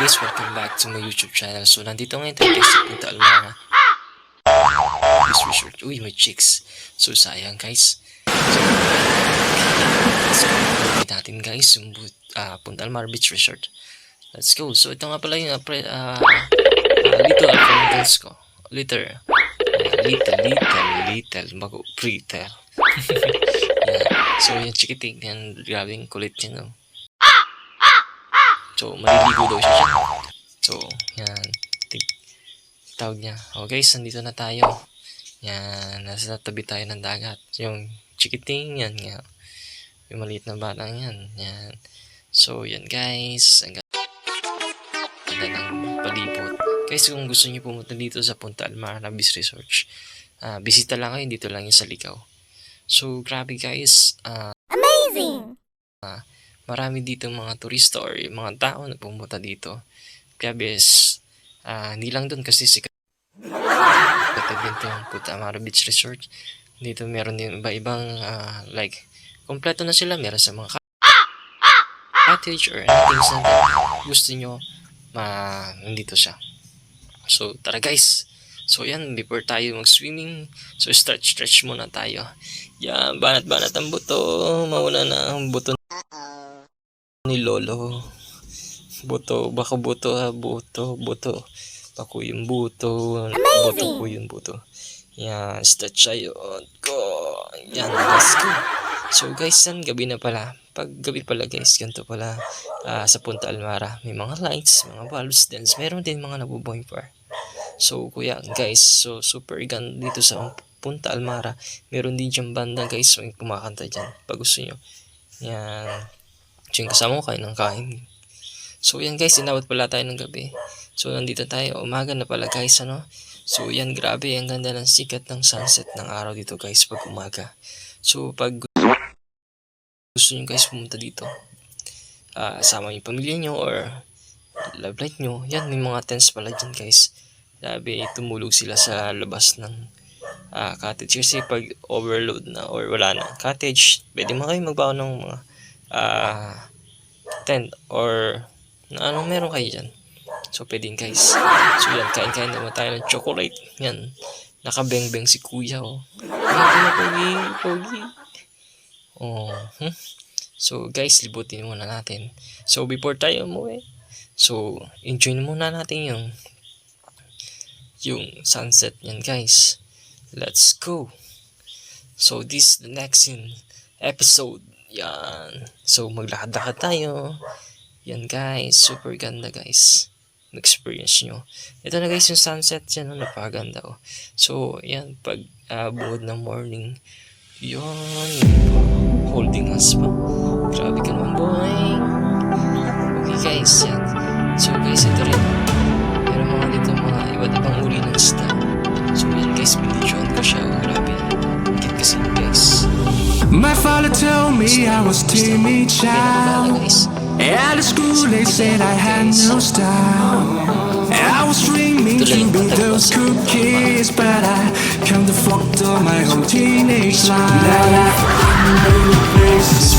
guys, welcome back to my YouTube channel. So nandito ngayon tayo guys sa Punta Almara Beach Resort. Uy, may chicks. So sayang guys. So let's go natin guys yung Punta Almara Beach Resort. Let's go. So ito nga pala yung little acquaintance ko. Little bago pretty. Yeah. So yung chikiting yan, grabing kulit yan, no? So maliligo daw siya. So yan, tawag niya. Oh guys, nandito na tayo. Yan, nasa tabi tayo ng dagat. Yung chikiting yan nga, yung maliit na batang yan. Yan. So yan guys, ang ganda ng palibot. Guys, kung gusto niyo pumunta dito sa Punta Almara Beach Resort, bisita lang kayo, dito lang yung sa Ligaw. So grabe guys, amazing! Marami dito mga turista or mga tao na pumunta dito. Grabe, hindi lang doon kasi sikat dito ang Punta Almara Beach Resort. Dito meron din iba-ibang like, kompleto na sila. Meron sa mga cottage or anything na gusto nyo, nandito siya. So tara guys. So yan, before tayo mag-swimming, so stretch muna tayo. Yan, banat ang buto. Mauna na ang buto ni Lolo. Baka buto. Bako yung buto. Buto po yung buto. Yan, stretch tayo. Go. Yan, let's go. So guys, yan, gabi na pala. Pag gabi pala guys, ganito pala sa Punta Almara. May mga lights, mga bulbs, then meron din mga nabubuhay. So kuya guys, so super ganda dito sa Punta Almara. Meron din dyan banda guys, so yung kumakanta dyan pag gusto nyo. Yan. So yung kasama ko kain. So yan guys, inabot pala tayo ng gabi. So nandito tayo, umaga na pala guys, ano. So yan, grabe, ang ganda ng sikat ng sunset ng araw dito guys pag umaga. So pag gusto nyo guys pumunta dito, sama yung pamilya nyo or love life nyo, yan, may mga tents pala dyan guys. Grabe, tumulog sila sa labas ng cottage kasi pag overload na or wala na cottage, pwede mo kayo magbawa ng mga tent or anong meron kayo dyan. So pwedeng guys. So yan, kain naman tayo ng chocolate. Yan, nakabeng-beng si kuya, oh. Pogi. Oh, So guys, libutin muna natin. So before tayo umuwi, so enjoy muna natin yung sunset yan guys. Let's go. So this the next episode. Yan. So maglakad-lakad tayo. Yan guys, super ganda guys. Experience nyo. Ito na guys yung sunset yan, napakaganda, oh. So yan, pag buod ng morning, yun, holding hands pa. Grabe ka naman boy. Okay guys, yan. So guys, ito rin, meron mga dito mga iba't ibang uri ng isda. So yan guys, binidyoan ko siya. Grabe, higit kasi guys. My father told me I was timid child. At the school they said I had no style. I was dreaming to be those cookies, but I come to fucked up my whole teenage life. Now I find a place